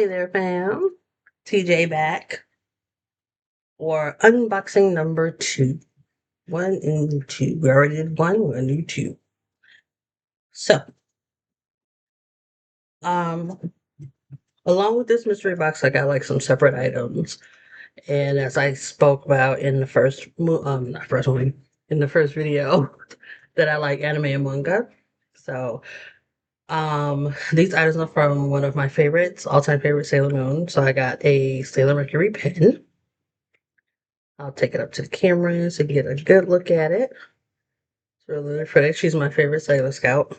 Hey there, fam. TJ back for unboxing number 2. 1 and 2. We already did 1, we're gonna do 2. So, um, along with this mystery box, I got like some separate items. And as I spoke about in the not first one, in the first video, that I like anime and manga. So, these items are from one of my favorites, all-time favorite, Sailor Moon. So I got a Sailor Mercury pen. I'll take it up to the camera so you get a good look at it. It's really pretty. She's my favorite Sailor Scout.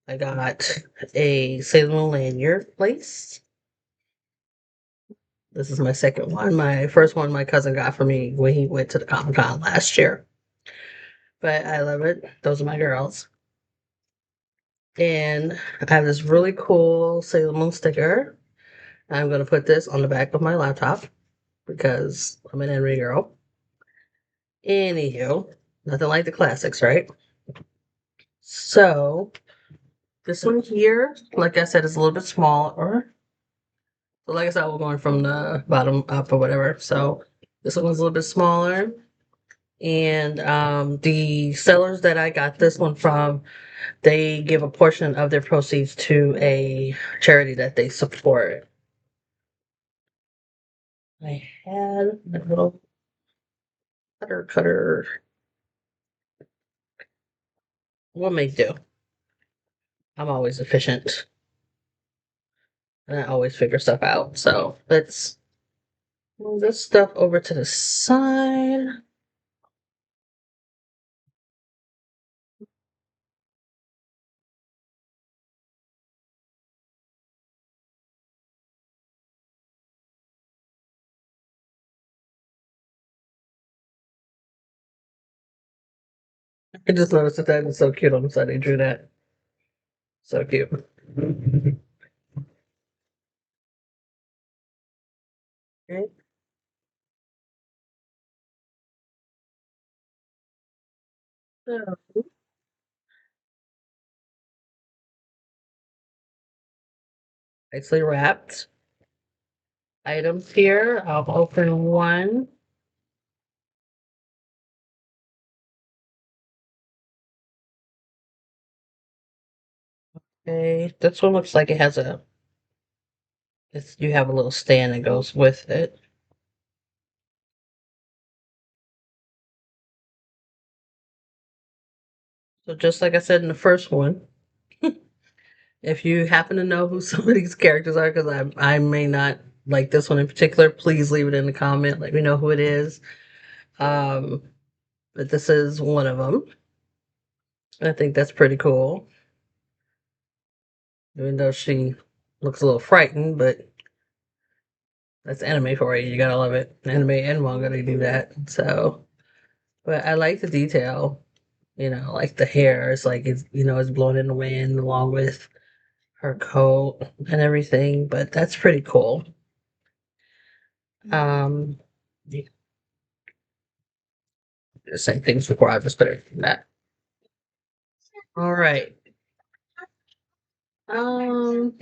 I got a Sailor Moon lanyard lace. This is my second one. My first one my cousin got for me when he went to the Comic Con last year. But I love it. Those are my girls. And I have this really cool Sailor Moon sticker. I'm going to put this on the back of my laptop because I'm an anime girl. Anywho, nothing like the classics, right? So, this one here, like I said, is a little bit smaller. So like I said, we're going from the bottom up or whatever. So this one's a little bit smaller. And the sellers that I got this one from, they give a portion of their proceeds to a charity that they support. I had a little cutter. We'll make do. I'm always efficient. And I always figure stuff out. So let's move this stuff over to the side. I just noticed that is so cute on the side they drew that. So cute. Okay. So nicely wrapped items here. I'll open one. Okay, this one looks like it has you have a little stand that goes with it. So just like I said in the first one, if you happen to know who some of these characters are, because I may not like this one in particular, please leave it in the comment. Let me know who it is. Um, but this is one of them. I think that's pretty cool. Even though she looks a little frightened, but that's anime for you. You gotta love it. Anime and manga, they do that. So, but I like the detail. Like the hair is like it's blowing in the wind along with her coat and everything. But that's pretty cool. Um, same things before I just put it in that. All right. Um,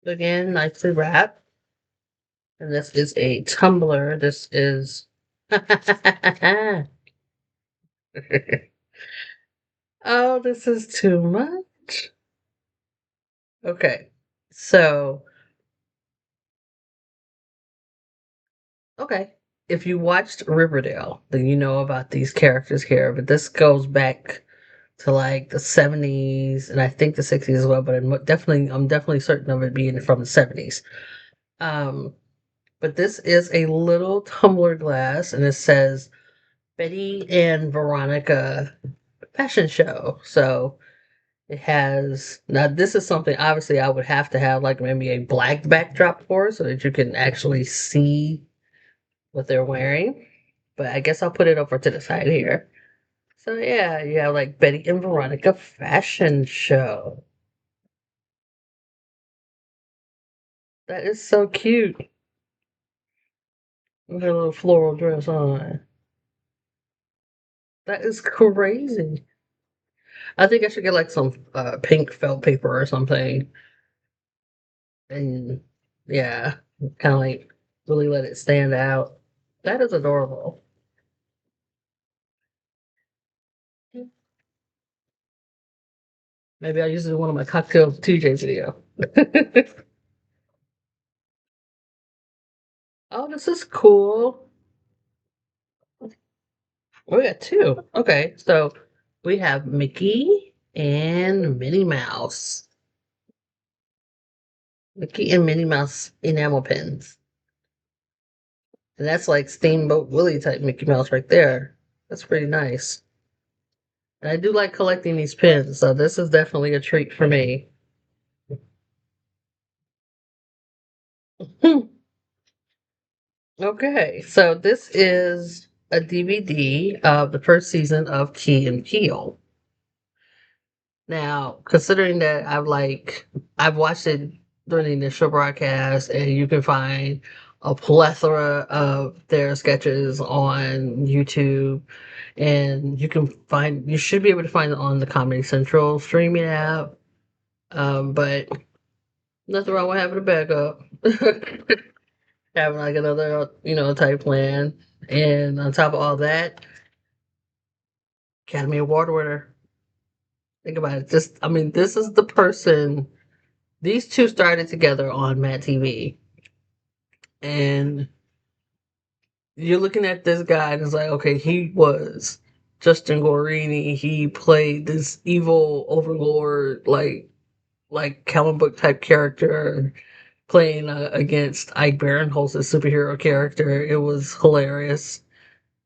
again, nicely wrapped. And this is a tumbler. This is. Oh, this is too much. Okay. So, okay. If you watched Riverdale, then you know about these characters here, but this goes back to like the 70s and I think the 60s as well, but I'm definitely certain of it being from the 70s. Um, but this is a little tumbler glass and it says Betty and Veronica fashion show. So it has now this is something obviously I would have to have like maybe a black backdrop for so that you can actually see what they're wearing. But I guess I'll put it over to the side here. So yeah, you have like Betty and Veronica fashion show. That is so cute. With her little floral dress on. That is crazy. I think I should get like some pink felt paper or something, and yeah, kind of like really let it stand out. That is adorable. Maybe I'll use it in one of my cocktail TJ video. Oh, this is cool. We got two. Okay, so we have Mickey and Minnie Mouse. Mickey and Minnie Mouse enamel pins. And that's like Steamboat Willie type Mickey Mouse right there. That's pretty nice. And I do like collecting these pins, so this is definitely a treat for me. Okay, so this is a DVD of the first season of Key and Peele. Now, considering that I've watched it during the initial broadcast, and you can find a plethora of their sketches on YouTube, and you should be able to find it on the Comedy Central streaming app. But nothing wrong with having a backup, having like another type plan, and on top of all that, Academy Award winner. Think about it. This is the person. These two started together on Mad TV, and you're looking at this guy, and it's like, okay, he was Justin Guarini. He played this evil overlord, like comic book type character, playing against Ike Barinholtz's superhero character. It was hilarious.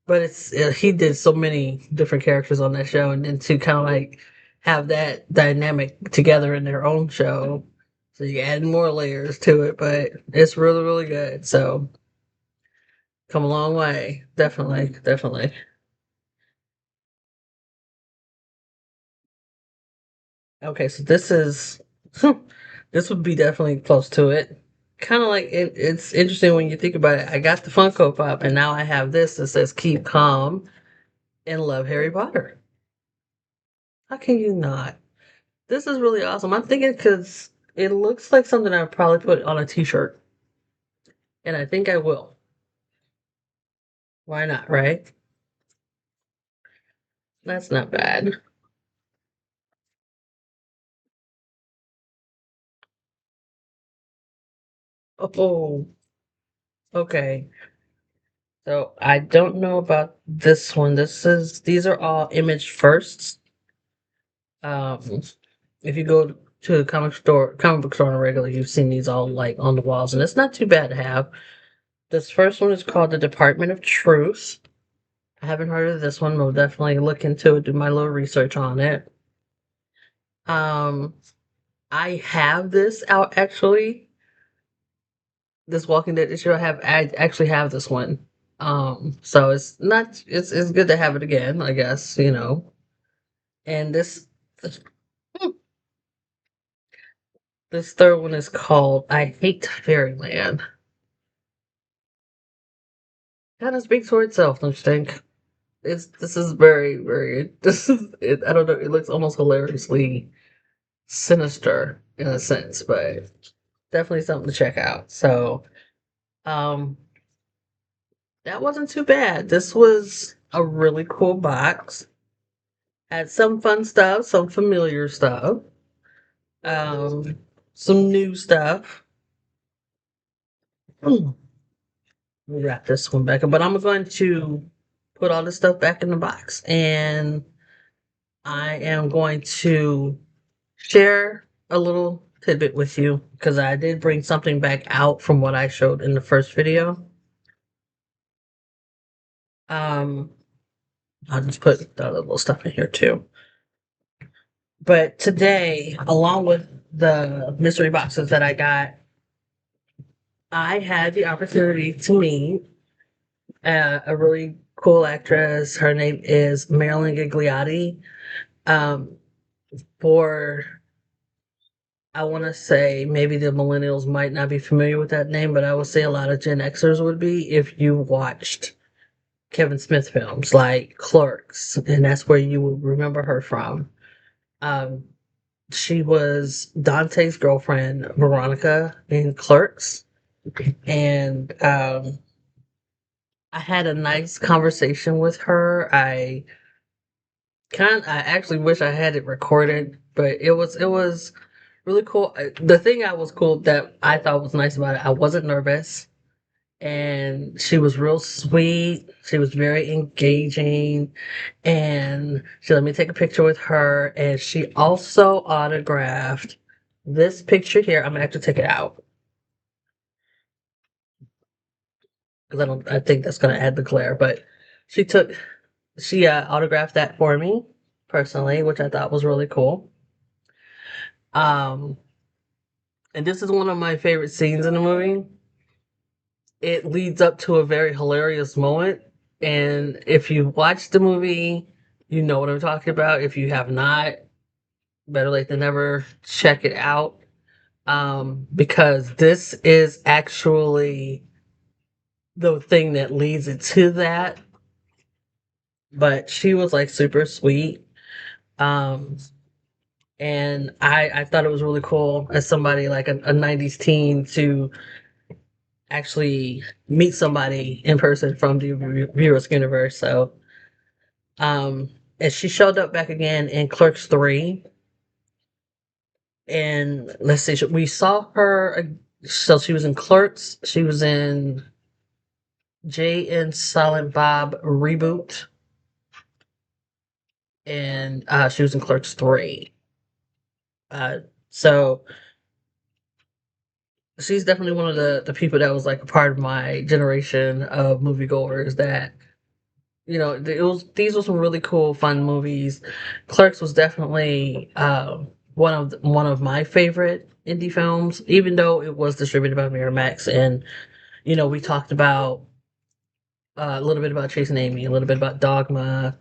But he did so many different characters on that show, and then to kind of like have that dynamic together in their own show, so you add more layers to it. But it's really really good. So come a long way, definitely, definitely. Okay, so this is this would be definitely close to it. Kind of like it's interesting when you think about it. I got the Funko Pop, and now I have this that says "Keep Calm and Love Harry Potter." How can you not? This is really awesome. I'm thinking because it looks like something I would probably put on a T-shirt, and I think I will. Why not, right? That's not bad. Oh, okay. So I don't know about this one. These are all image firsts. Um, if you go to a comic book store on a regular, you've seen these all like on the walls, and it's not too bad to have. This first one is called the Department of Truth. I haven't heard of this one. We'll definitely look into it, do my little research on it. Um, I have this out actually. This Walking Dead issue, I actually have this one. So it's not it's good to have it again, I guess. And this third one is called I Hate Fairyland. Kind of speaks for itself, don't you think? This is very, very this is it, I don't know, it looks almost hilariously sinister in a sense, but definitely something to check out. So um that wasn't too bad. This was a really cool box. Had some fun stuff, some familiar stuff, um, some new stuff. Let me wrap this one back up, but I'm going to put all this stuff back in the box, and I am going to share a little tidbit with you because I did bring something back out from what I showed in the first video. Um, I'll just put the other little stuff in here too. But today, along with the mystery boxes that I got, I had the opportunity to meet a really cool actress. Her name is Marilyn Ghigliotti. Um, for I want to say maybe the millennials might not be familiar with that name, but I would say a lot of Gen Xers would be if you watched Kevin Smith films like Clerks, and that's where you would remember her from. Um, she was Dante's girlfriend, Veronica, in Clerks, and I had a nice conversation with her. I actually wish I had it recorded, but it was really cool. The thing I was cool that I thought was nice about it, I wasn't nervous, and she was real sweet. She was very engaging, and she let me take a picture with her, and she also autographed this picture here. I'm gonna actually take it out because I think that's gonna add the glare, but she took she autographed that for me personally, which I thought was really cool. Um, and this is one of my favorite scenes in the movie. It leads up to a very hilarious moment, and if you watch the movie, you know what I'm talking about. If you have not, better late than never, check it out. Because this is actually the thing that leads it to that. But she was like super sweet. Um, and I thought it was really cool as somebody like a 90s teen to actually meet somebody in person from the Viewers universe. So, um, and she showed up back again in Clerks 3. And let's see, we saw her. So she was in Clerks. She was in Jay and Silent Bob reboot, and she was in Clerks 3. Uh, so she's definitely one of the people that was like a part of my generation of moviegoers that it was these were some really cool fun movies. Clerks was definitely one of my favorite indie films, even though it was distributed by Miramax. And we talked about a little bit about Chasing Amy, a little bit about Dogma,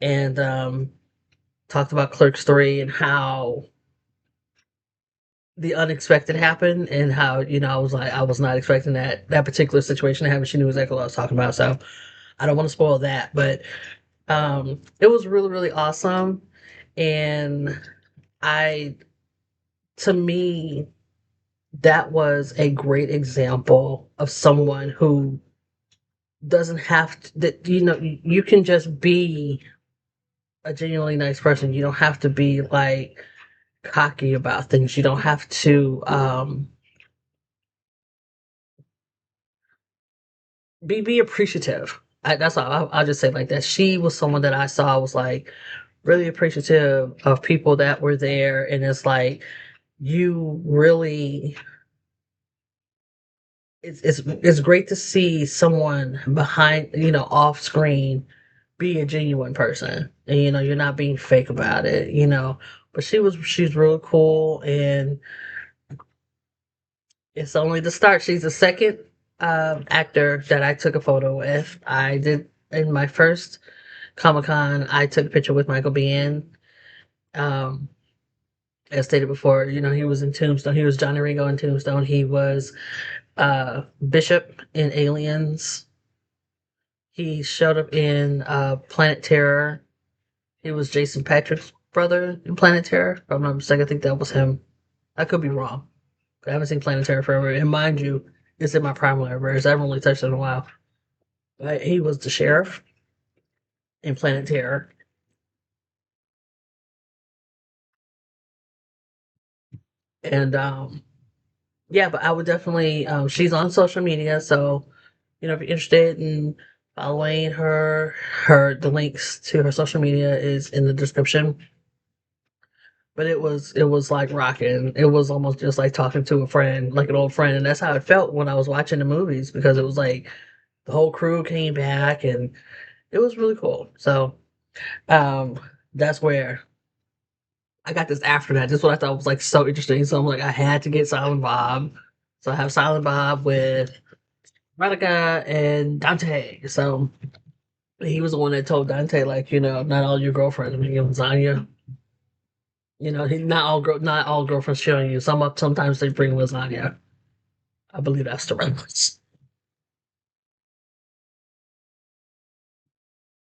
and talked about Clerks 3 and how the unexpected happened, and how I was not expecting that particular situation to happen. She knew exactly what I was talking about, so I don't want to spoil that. But it was really, really awesome. And I to me, that was a great example of someone who doesn't have to, that you can just be a genuinely nice person. You don't have to be like cocky about things. You don't have to be appreciative. That's all. I'll just say it like that. She was someone that I saw was like really appreciative of people that were there, and it's like you really. It's great to see someone behind, off screen, be a genuine person, and you're not being fake about it. But she's really cool, and it's only the start. She's the second actor that I took a photo with. I did in my first Comic-Con. I took a picture with Michael Biehn. Um, as stated before, he was in Tombstone. He was Johnny Ringo in Tombstone. He was Bishop in Aliens. He showed up in Planet Terror. He was Jason Patrick's brother in Planet Terror. If I'm not mistaken, I think that was him. I could be wrong. I haven't seen Planet Terror forever. And mind you, it's in my prime library, so I haven't really touched it in a while. But he was the sheriff in Planet Terror. And yeah, but I would definitely, she's on social media. So, if you're interested in following the links to her social media is in the description. But it was like rocking. It was almost just like talking to a friend, like an old friend, and that's how it felt when I was watching the movies, because it was like the whole crew came back, and it was really cool. So um, that's where I got this after that. This is what I thought was like so interesting. So I'm like, I had to get Silent Bob. So I have Silent Bob with Veronica and Dante. So he was the one that told Dante, like, not all your girlfriends bring you lasagna. Not all girlfriends showing you. Sometimes they bring lasagna. I believe that's the reference.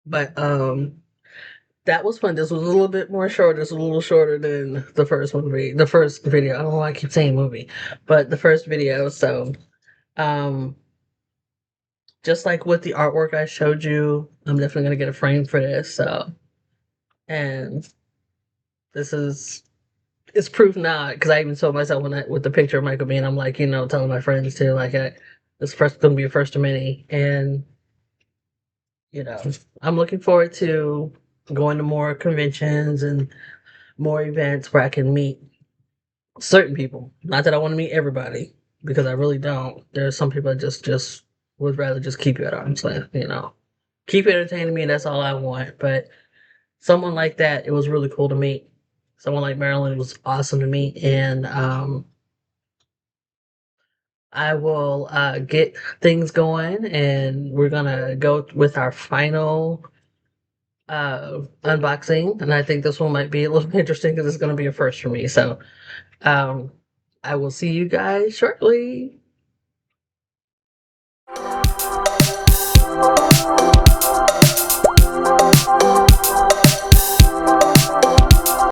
But That was fun. This was a little bit more short. It's a little shorter than the first movie. The first video. I don't know why I keep saying movie, but the first video. So, um, just like with the artwork I showed you, I'm definitely gonna get a frame for this. So, and this is it's proof now because I even told myself when I with the picture of Michael Bean, I'm like, telling my friends too, like, this first gonna be a first of many, and you know, I'm looking forward to going to more conventions and more events where I can meet certain people. Not that I want to meet everybody because I really don't. There are some people that just would rather just keep you at arm's length. Keep entertaining me. That's all I want. But someone like that, it was really cool to meet. Someone like Marilyn was awesome to meet, and I will get things going, and we're gonna go with our final unboxing. And I think this one might be a little interesting because it's gonna be a first for me. So, um, I will see you guys shortly.